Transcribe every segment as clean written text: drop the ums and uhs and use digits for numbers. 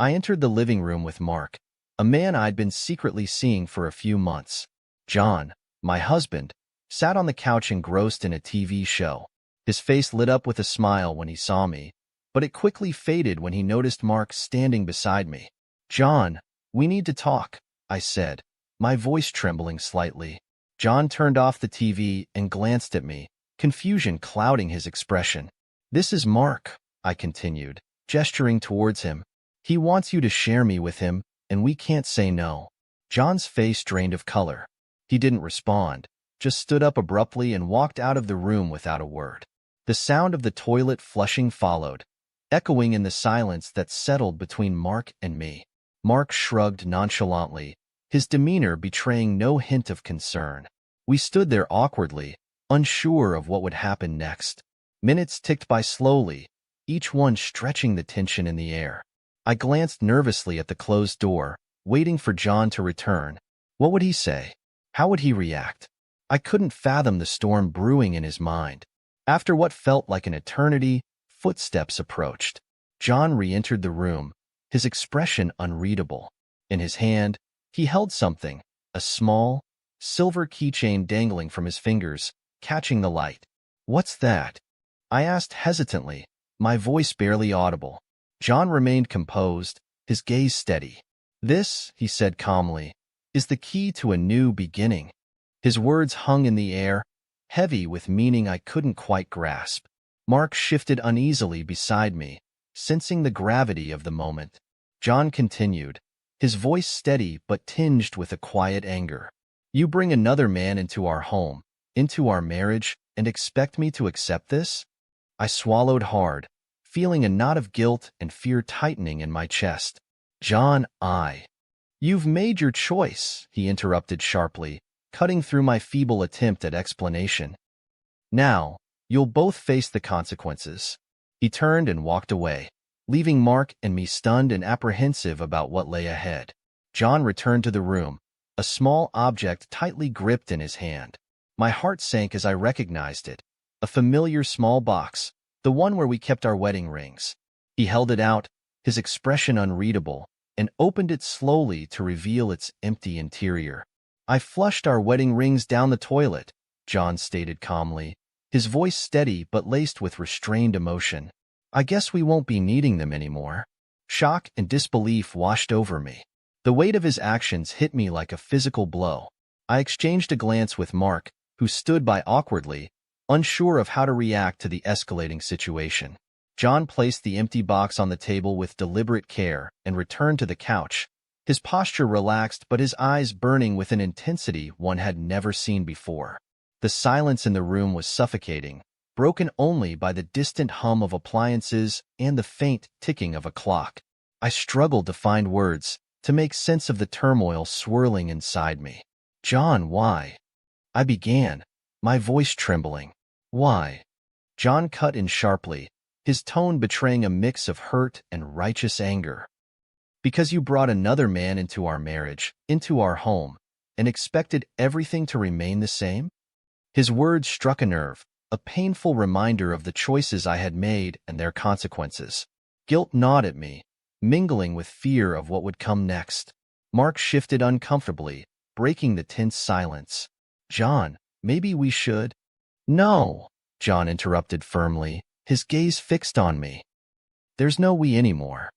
I entered the living room with Mark, a man I'd been secretly seeing for a few months. John, my husband, sat on the couch engrossed in a TV show. His face lit up with a smile when he saw me, but it quickly faded when he noticed Mark standing beside me. "John, we need to talk," I said, my voice trembling slightly. John turned off the TV and glanced at me, confusion clouding his expression. "This is Mark," I continued, gesturing towards him. "He wants you to share me with him, and we can't say no." John's face drained of color. He didn't respond, just stood up abruptly and walked out of the room without a word. The sound of the toilet flushing followed, echoing in the silence that settled between Mark and me. Mark shrugged nonchalantly, his demeanor betraying no hint of concern. We stood there awkwardly, unsure of what would happen next. Minutes ticked by slowly, each one stretching the tension in the air. I glanced nervously at the closed door, waiting for John to return. What would he say? How would he react? I couldn't fathom the storm brewing in his mind. After what felt like an eternity, footsteps approached. John re-entered the room, his expression unreadable. In his hand, he held something, a small, silver keychain dangling from his fingers, catching the light. "What's that?" I asked hesitantly, my voice barely audible. John remained composed, his gaze steady. "This," he said calmly, "is the key to a new beginning." His words hung in the air, heavy with meaning I couldn't quite grasp. Mark shifted uneasily beside me, sensing the gravity of the moment. John continued, his voice steady but tinged with a quiet anger. "You bring another man into our home, into our marriage, and expect me to accept this?" I swallowed hard, feeling a knot of guilt and fear tightening in my chest. "John, You've made your choice," he interrupted sharply, cutting through my feeble attempt at explanation. "Now, you'll both face the consequences." He turned and walked away, leaving Mark and me stunned and apprehensive about what lay ahead. John returned to the room, a small object tightly gripped in his hand. My heart sank as I recognized it, a familiar small box, the one where we kept our wedding rings. He held it out, his expression unreadable, and opened it slowly to reveal its empty interior. "I flushed our wedding rings down the toilet," John stated calmly, his voice steady but laced with restrained emotion. "I guess we won't be needing them anymore." Shock and disbelief washed over me. The weight of his actions hit me like a physical blow. I exchanged a glance with Mark, who stood by awkwardly, unsure of how to react to the escalating situation. John placed the empty box on the table with deliberate care and returned to the couch, his posture relaxed but his eyes burning with an intensity one had never seen before. The silence in the room was suffocating, broken only by the distant hum of appliances and the faint ticking of a clock. I struggled to find words, to make sense of the turmoil swirling inside me. "John, why?" I began, my voice trembling. "Why?" John cut in sharply, his tone betraying a mix of hurt and righteous anger. "Because you brought another man into our marriage, into our home, and expected everything to remain the same?" His words struck a nerve, a painful reminder of the choices I had made and their consequences. Guilt gnawed at me, mingling with fear of what would come next. Mark shifted uncomfortably, breaking the tense silence. "John, maybe we should—" "No," John interrupted firmly, his gaze fixed on me. "There's no we anymore."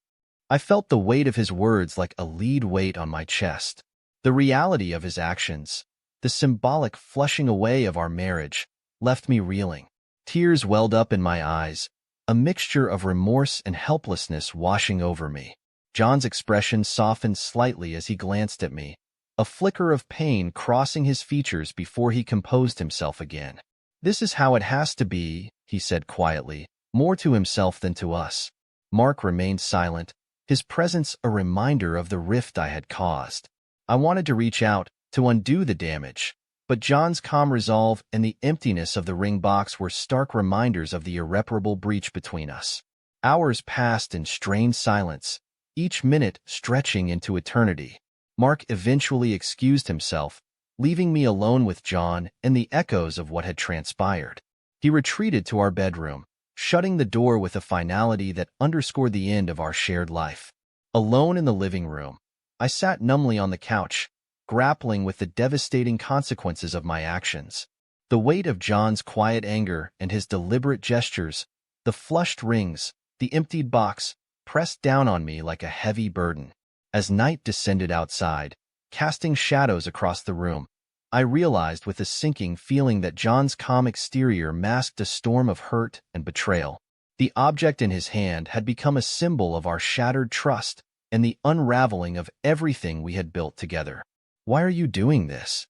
I felt the weight of his words like a lead weight on my chest. The reality of his actions, the symbolic flushing away of our marriage, left me reeling. Tears welled up in my eyes, a mixture of remorse and helplessness washing over me. John's expression softened slightly as he glanced at me, a flicker of pain crossing his features before he composed himself again. "This is how it has to be," he said quietly, more to himself than to us. Mark remained silent, his presence a reminder of the rift I had caused. I wanted to reach out, to undo the damage, but John's calm resolve and the emptiness of the ring box were stark reminders of the irreparable breach between us. Hours passed in strained silence, each minute stretching into eternity. Mark eventually excused himself, leaving me alone with John and the echoes of what had transpired. He retreated to our bedroom, shutting the door with a finality that underscored the end of our shared life. Alone in the living room, I sat numbly on the couch, grappling with the devastating consequences of my actions. The weight of John's quiet anger and his deliberate gestures, the flushed rings, the emptied box, pressed down on me like a heavy burden. As night descended outside, casting shadows across the room, I realized with a sinking feeling that John's calm exterior masked a storm of hurt and betrayal. The object in his hand had become a symbol of our shattered trust and the unraveling of everything we had built together. "Why are you doing this?"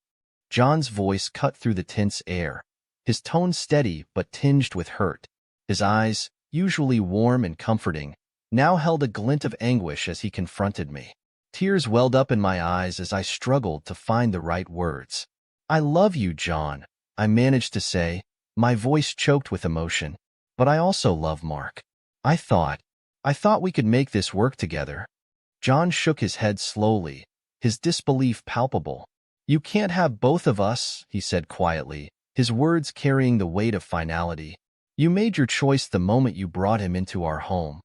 John's voice cut through the tense air, his tone steady but tinged with hurt. His eyes, usually warm and comforting, now held a glint of anguish as he confronted me. Tears welled up in my eyes as I struggled to find the right words. "I love you, John," I managed to say, my voice choked with emotion. "But I also love Mark. I thought we could make this work together." John shook his head slowly, his disbelief palpable. "You can't have both of us," he said quietly, his words carrying the weight of finality. "You made your choice the moment you brought him into our home."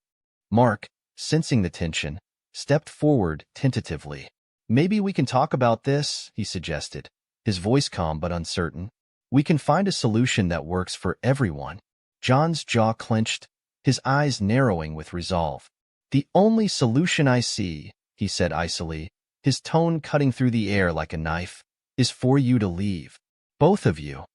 Mark, sensing the tension, stepped forward tentatively. "Maybe we can talk about this," he suggested, his voice calm but uncertain. "We can find a solution that works for everyone." John's jaw clenched, his eyes narrowing with resolve. "The only solution I see," he said icily, his tone cutting through the air like a knife, "is for you to leave. Both of you."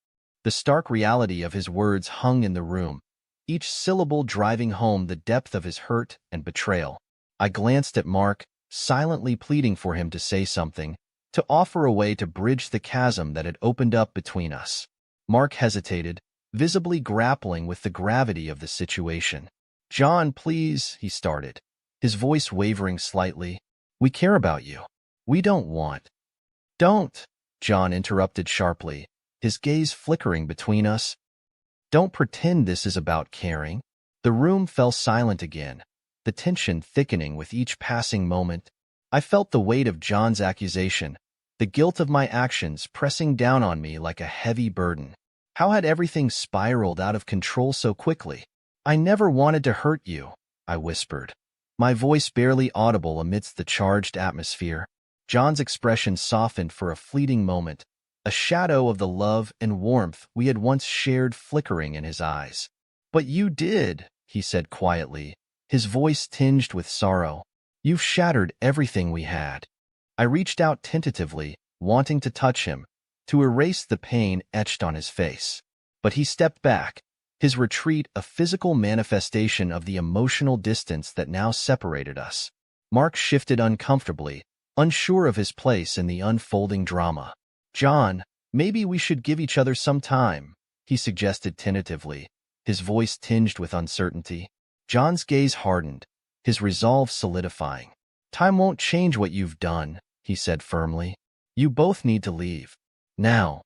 The stark reality of his words hung in the room, each syllable driving home the depth of his hurt and betrayal. I glanced at Mark, silently pleading for him to say something, to offer a way to bridge the chasm that had opened up between us. Mark hesitated, visibly grappling with the gravity of the situation. "John, please," he started, his voice wavering slightly. "We care about you. We don't want—" "Don't," John interrupted sharply, his gaze flickering between us. "Don't pretend this is about caring." The room fell silent again, the tension thickening with each passing moment. I felt the weight of John's accusation, the guilt of my actions pressing down on me like a heavy burden. How had everything spiraled out of control so quickly? "I never wanted to hurt you," I whispered, my voice barely audible amidst the charged atmosphere. John's expression softened for a fleeting moment, a shadow of the love and warmth we had once shared flickering in his eyes. "But you did," he said quietly, his voice tinged with sorrow. "You've shattered everything we had." I reached out tentatively, wanting to touch him, to erase the pain etched on his face. But he stepped back, his retreat a physical manifestation of the emotional distance that now separated us. Mark shifted uncomfortably, unsure of his place in the unfolding drama. "John, maybe we should give each other some time," he suggested tentatively, his voice tinged with uncertainty. John's gaze hardened, his resolve solidifying. "Time won't change what you've done," he said firmly. "You both need to leave. Now."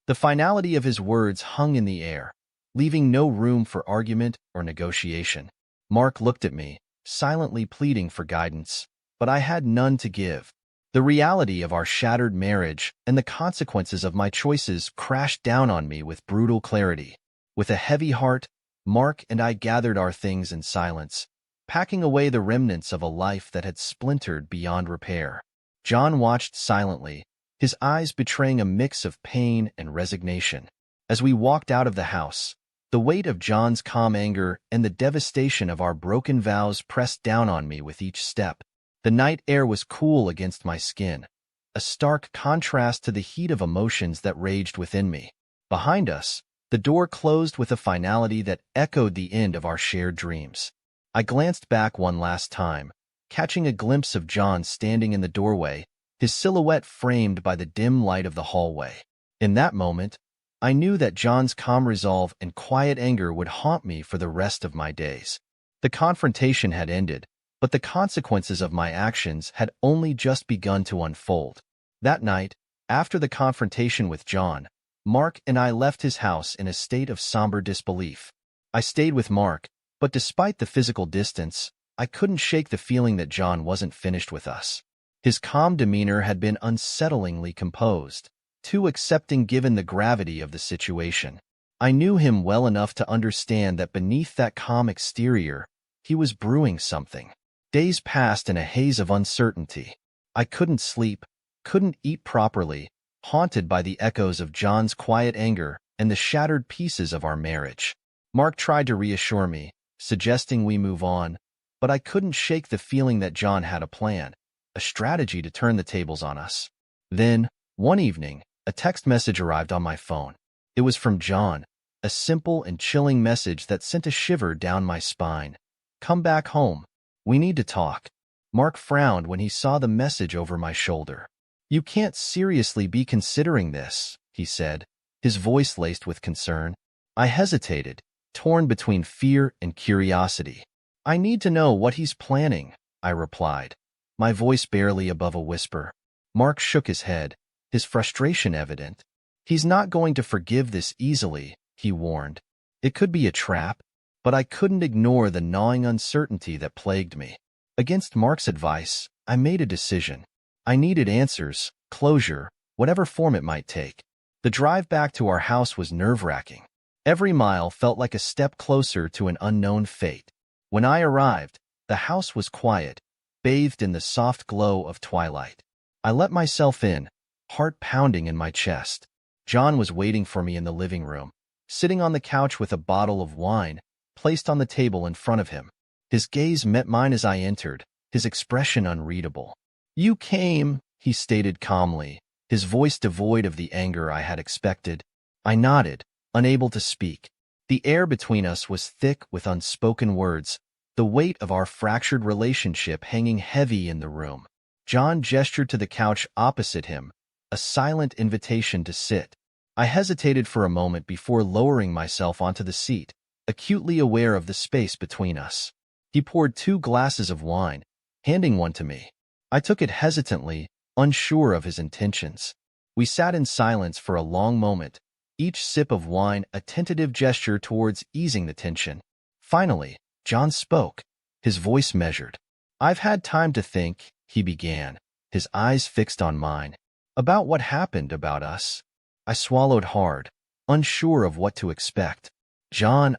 The finality of his words hung in the air, leaving no room for argument or negotiation. Mark looked at me, silently pleading for guidance, but I had none to give. The reality of our shattered marriage and the consequences of my choices crashed down on me with brutal clarity. With a heavy heart, Mark and I gathered our things in silence, packing away the remnants of a life that had splintered beyond repair. John watched silently, his eyes betraying a mix of pain and resignation. As we walked out of the house, the weight of John's calm anger and the devastation of our broken vows pressed down on me with each step. The night air was cool against my skin, a stark contrast to the heat of emotions that raged within me. Behind us, the door closed with a finality that echoed the end of our shared dreams. I glanced back one last time, catching a glimpse of John standing in the doorway, his silhouette framed by the dim light of the hallway. In that moment, I knew that John's calm resolve and quiet anger would haunt me for the rest of my days. The confrontation had ended, but the consequences of my actions had only just begun to unfold. That night, after the confrontation with John, Mark and I left his house in a state of somber disbelief. I stayed with Mark, but despite the physical distance, I couldn't shake the feeling that John wasn't finished with us. His calm demeanor had been unsettlingly composed, too accepting given the gravity of the situation. I knew him well enough to understand that beneath that calm exterior, he was brewing something. Days passed in a haze of uncertainty. I couldn't sleep, couldn't eat properly, haunted by the echoes of John's quiet anger and the shattered pieces of our marriage. Mark tried to reassure me, suggesting we move on, but I couldn't shake the feeling that John had a plan, a strategy to turn the tables on us. Then, one evening, a text message arrived on my phone. It was from John, a simple and chilling message that sent a shiver down my spine. "Come back home. We need to talk." Mark frowned when he saw the message over my shoulder. "You can't seriously be considering this," he said, his voice laced with concern. I hesitated, torn between fear and curiosity. "I need to know what he's planning," I replied, my voice barely above a whisper. Mark shook his head, his frustration evident. "He's not going to forgive this easily," he warned. It could be a trap, but I couldn't ignore the gnawing uncertainty that plagued me. Against Mark's advice, I made a decision. I needed answers, closure, whatever form it might take. The drive back to our house was nerve-wracking. Every mile felt like a step closer to an unknown fate. When I arrived, the house was quiet, bathed in the soft glow of twilight. I let myself in, heart pounding in my chest. John was waiting for me in the living room, sitting on the couch with a bottle of wine placed on the table in front of him. His gaze met mine as I entered, his expression unreadable. "You came," he stated calmly, his voice devoid of the anger I had expected. I nodded, unable to speak. The air between us was thick with unspoken words, the weight of our fractured relationship hanging heavy in the room. John gestured to the couch opposite him, a silent invitation to sit. I hesitated for a moment before lowering myself onto the seat, acutely aware of the space between us. He poured 2 glasses of wine, handing one to me. I took it hesitantly, unsure of his intentions. We sat in silence for a long moment, each sip of wine a tentative gesture towards easing the tension. Finally, John spoke, his voice measured. "I've had time to think," he began, his eyes fixed on mine, "about what happened about us." I swallowed hard, unsure of what to expect. "John,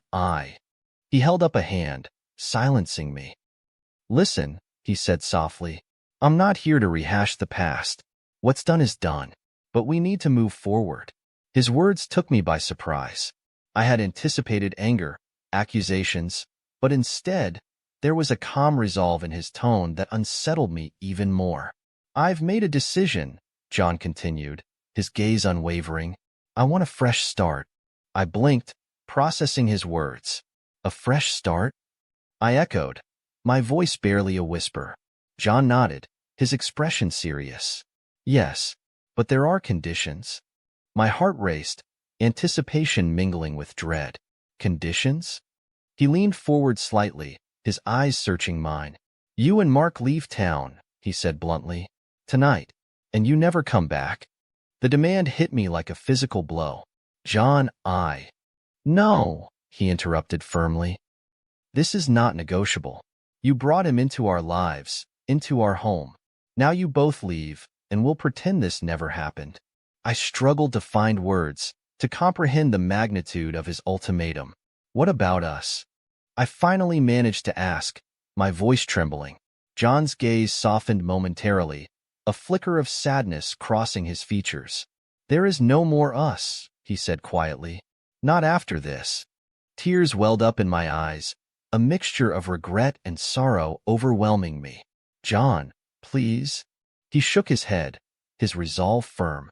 He held up a hand, silencing me. "Listen," he said softly, "I'm not here to rehash the past. What's done is done, but we need to move forward." His words took me by surprise. I had anticipated anger, accusations, but instead, there was a calm resolve in his tone that unsettled me even more. "I've made a decision," John continued, his gaze unwavering. "I want a fresh start." I blinked, processing his words. "A fresh start?" I echoed, my voice barely a whisper. John nodded, his expression serious. "Yes, but there are conditions." My heart raced, anticipation mingling with dread. "Conditions?" He leaned forward slightly, his eyes searching mine. "You and Mark leave town," he said bluntly, "tonight, and you never come back." The demand hit me like a physical blow. "John, No," he interrupted firmly. "This is not negotiable. You brought him into our lives, into our home. Now you both leave, and we'll pretend this never happened." I struggled to find words, to comprehend the magnitude of his ultimatum. "What about us?" I finally managed to ask, my voice trembling. John's gaze softened momentarily, a flicker of sadness crossing his features. "There is no more us," he said quietly. "Not after this." Tears welled up in my eyes, a mixture of regret and sorrow overwhelming me. "John, please." He shook his head, his resolve firm.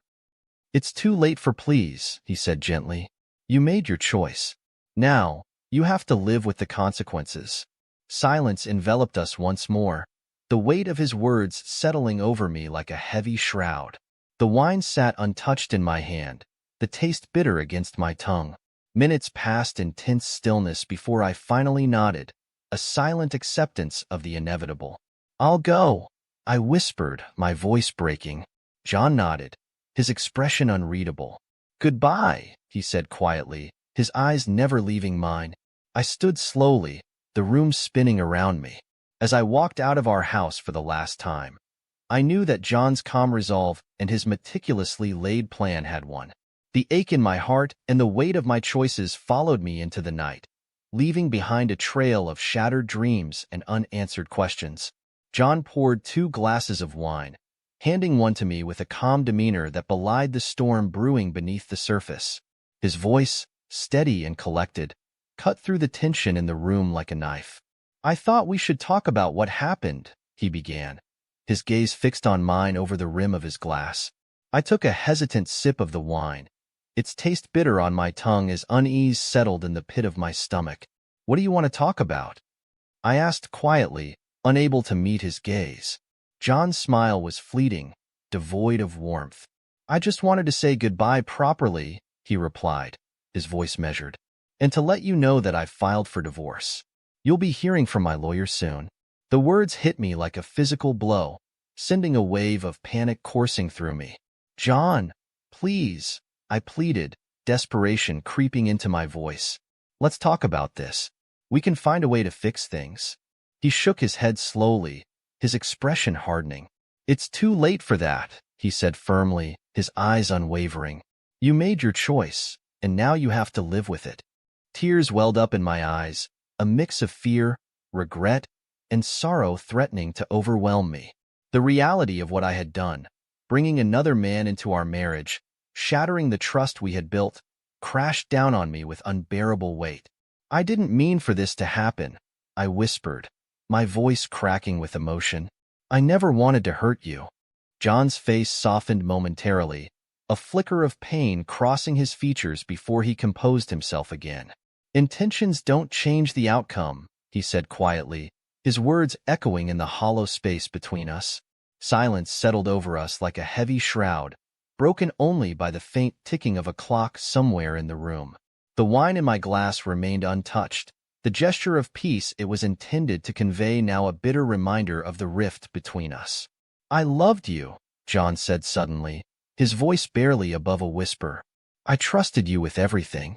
"It's too late for please," he said gently. "You made your choice. Now, you have to live with the consequences." Silence enveloped us once more, the weight of his words settling over me like a heavy shroud. The wine sat untouched in my hand, the taste bitter against my tongue. Minutes passed in tense stillness before I finally nodded, a silent acceptance of the inevitable. "I'll go," I whispered, my voice breaking. John nodded, his expression unreadable. "Goodbye," he said quietly, his eyes never leaving mine. I stood slowly, the room spinning around me. As I walked out of our house for the last time, I knew that John's calm resolve and his meticulously laid plan had won. The ache in my heart and the weight of my choices followed me into the night, leaving behind a trail of shattered dreams and unanswered questions. John poured 2 glasses of wine, handing one to me with a calm demeanor that belied the storm brewing beneath the surface. His voice, steady and collected, cut through the tension in the room like a knife. "I thought we should talk about what happened," he began, his gaze fixed on mine over the rim of his glass. I took a hesitant sip of the wine, its taste bitter on my tongue as unease settled in the pit of my stomach. "What do you want to talk about?" I asked quietly, unable to meet his gaze. John's smile was fleeting, devoid of warmth. "I just wanted to say goodbye properly," he replied, his voice measured, "and to let you know that I've filed for divorce. You'll be hearing from my lawyer soon." The words hit me like a physical blow, sending a wave of panic coursing through me. "John, please," I pleaded, desperation creeping into my voice. "Let's talk about this. We can find a way to fix things." He shook his head slowly, his expression hardening. "It's too late for that," he said firmly, his eyes unwavering. "You made your choice, and now you have to live with it." Tears welled up in my eyes, a mix of fear, regret, and sorrow threatening to overwhelm me. The reality of what I had done, bringing another man into our marriage, shattering the trust we had built, crashed down on me with unbearable weight. "I didn't mean for this to happen," I whispered, my voice cracking with emotion. "I never wanted to hurt you." John's face softened momentarily, a flicker of pain crossing his features before he composed himself again. "Intentions don't change the outcome," he said quietly, his words echoing in the hollow space between us. Silence settled over us like a heavy shroud, broken only by the faint ticking of a clock somewhere in the room. The wine in my glass remained untouched, the gesture of peace it was intended to convey now a bitter reminder of the rift between us. "I loved you," John said suddenly, his voice barely above a whisper. "I trusted you with everything."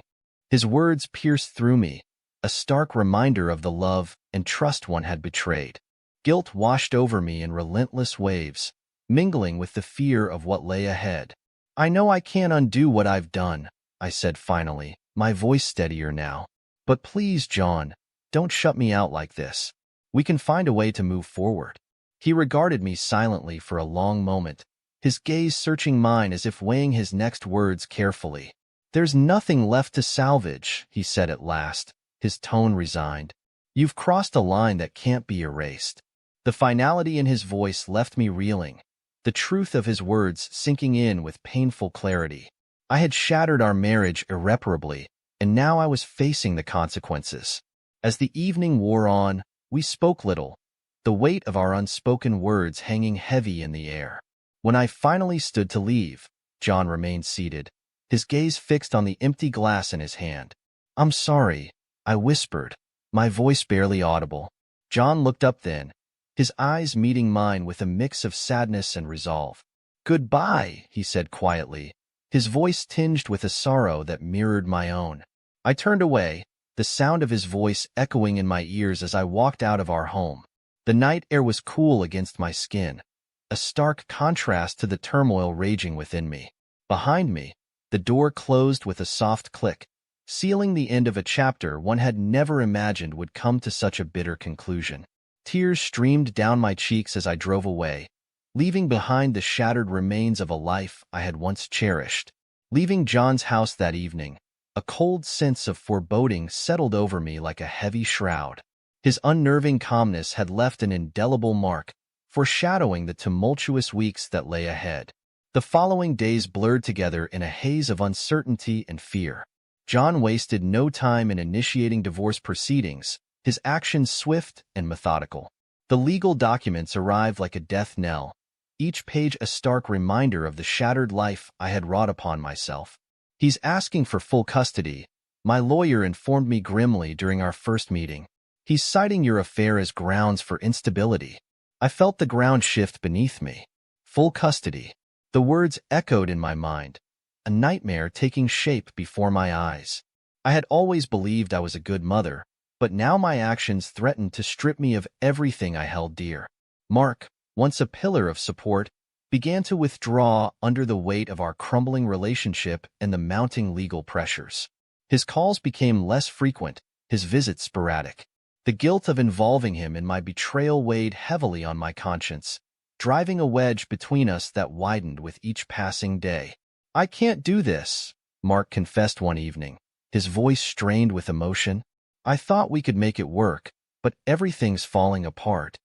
His words pierced through me, a stark reminder of the love and trust one had betrayed. Guilt washed over me in relentless waves, mingling with the fear of what lay ahead. "I know I can't undo what I've done," I said finally, my voice steadier now. "But please, John, don't shut me out like this. We can find a way to move forward." He regarded me silently for a long moment, his gaze searching mine as if weighing his next words carefully. "There's nothing left to salvage," he said at last, his tone resigned. "You've crossed a line that can't be erased." The finality in his voice left me reeling, the truth of his words sinking in with painful clarity. I had shattered our marriage irreparably, and now I was facing the consequences. As the evening wore on, we spoke little, the weight of our unspoken words hanging heavy in the air. When I finally stood to leave, John remained seated, his gaze fixed on the empty glass in his hand. "I'm sorry," I whispered, my voice barely audible. John looked up then, his eyes meeting mine with a mix of sadness and resolve. "Goodbye," he said quietly, his voice tinged with a sorrow that mirrored my own. I turned away, the sound of his voice echoing in my ears as I walked out of our home. The night air was cool against my skin, a stark contrast to the turmoil raging within me. Behind me, the door closed with a soft click, sealing the end of a chapter one had never imagined would come to such a bitter conclusion. Tears streamed down my cheeks as I drove away, leaving behind the shattered remains of a life I had once cherished. Leaving John's house that evening, a cold sense of foreboding settled over me like a heavy shroud. His unnerving calmness had left an indelible mark, foreshadowing the tumultuous weeks that lay ahead. The following days blurred together in a haze of uncertainty and fear. John wasted no time in initiating divorce proceedings, his actions swift and methodical. The legal documents arrived like a death knell, each page a stark reminder of the shattered life I had wrought upon myself. "He's asking for full custody," my lawyer informed me grimly during our first meeting. "He's citing your affair as grounds for instability." I felt the ground shift beneath me. Full custody. The words echoed in my mind, a nightmare taking shape before my eyes. I had always believed I was a good mother, but now my actions threatened to strip me of everything I held dear. Mark, once a pillar of support, began to withdraw under the weight of our crumbling relationship and the mounting legal pressures. His calls became less frequent, his visits sporadic. The guilt of involving him in my betrayal weighed heavily on my conscience, driving a wedge between us that widened with each passing day. "I can't do this," Mark confessed one evening, his voice strained with emotion. "I thought we could make it work, but everything's falling apart."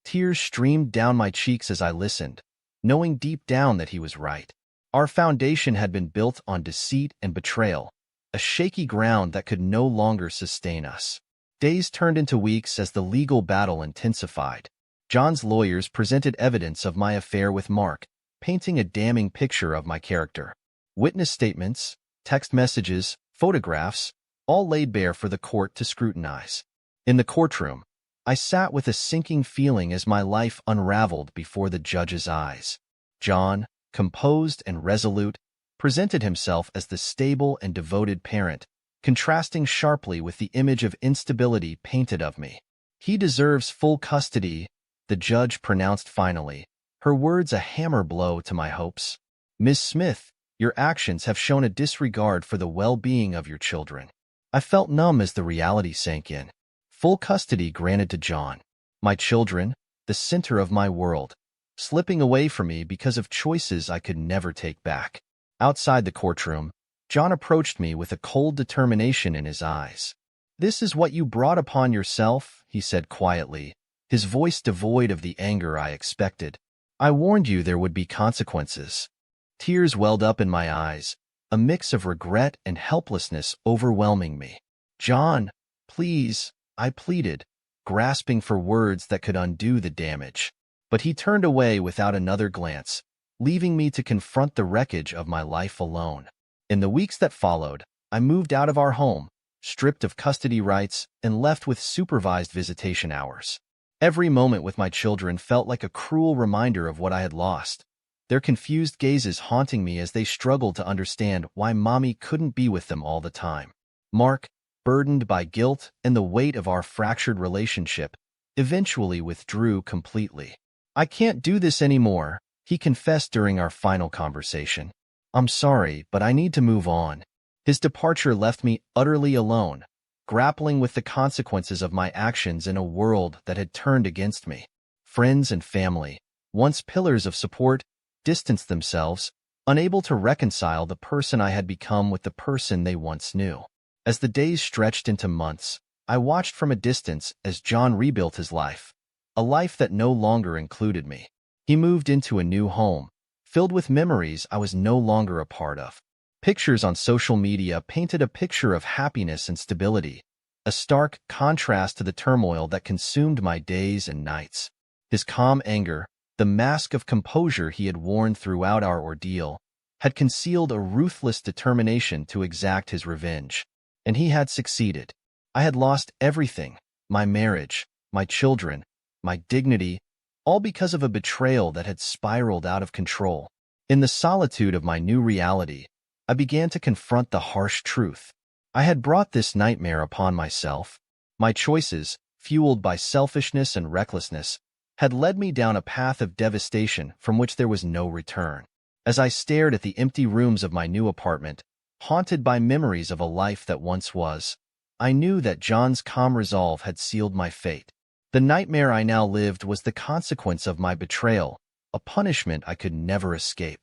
Tears streamed down my cheeks as I listened, knowing deep down that he was right. Our foundation had been built on deceit and betrayal, a shaky ground that could no longer sustain us. Days turned into weeks as the legal battle intensified. John's lawyers presented evidence of my affair with Mark, painting a damning picture of my character. Witness statements, text messages, photographs, all laid bare for the court to scrutinize. In the courtroom, I sat with a sinking feeling as my life unraveled before the judge's eyes. John, composed and resolute, presented himself as the stable and devoted parent, contrasting sharply with the image of instability painted of me. "He deserves full custody," the judge pronounced finally, her words a hammer blow to my hopes. "Ms. Smith, your actions have shown a disregard for the well-being of your children." I felt numb as the reality sank in. Full custody granted to John. My children, the center of my world, slipping away from me because of choices I could never take back. Outside the courtroom, John approached me with a cold determination in his eyes. "This is what you brought upon yourself," he said quietly, his voice devoid of the anger I expected. "I warned you there would be consequences." Tears welled up in my eyes, a mix of regret and helplessness overwhelming me. "John, please," I pleaded, grasping for words that could undo the damage. But he turned away without another glance, leaving me to confront the wreckage of my life alone. In the weeks that followed, I moved out of our home, stripped of custody rights, and left with supervised visitation hours. Every moment with my children felt like a cruel reminder of what I had lost, their confused gazes haunting me as they struggled to understand why Mommy couldn't be with them all the time. Mark, burdened by guilt and the weight of our fractured relationship, eventually withdrew completely. "I can't do this anymore," he confessed during our final conversation. "I'm sorry, but I need to move on." His departure left me utterly alone, grappling with the consequences of my actions in a world that had turned against me. Friends and family, once pillars of support, distanced themselves, unable to reconcile the person I had become with the person they once knew. As the days stretched into months, I watched from a distance as John rebuilt his life, a life that no longer included me. He moved into a new home, filled with memories I was no longer a part of. Pictures on social media painted a picture of happiness and stability, a stark contrast to the turmoil that consumed my days and nights. His calm anger, the mask of composure he had worn throughout our ordeal, had concealed a ruthless determination to exact his revenge. And he had succeeded. I had lost everything, my marriage, my children, my dignity, all because of a betrayal that had spiraled out of control. In the solitude of my new reality, I began to confront the harsh truth. I had brought this nightmare upon myself. My choices, fueled by selfishness and recklessness, had led me down a path of devastation from which there was no return. As I stared at the empty rooms of my new apartment, haunted by memories of a life that once was, I knew that John's calm resolve had sealed my fate. The nightmare I now lived was the consequence of my betrayal, a punishment I could never escape.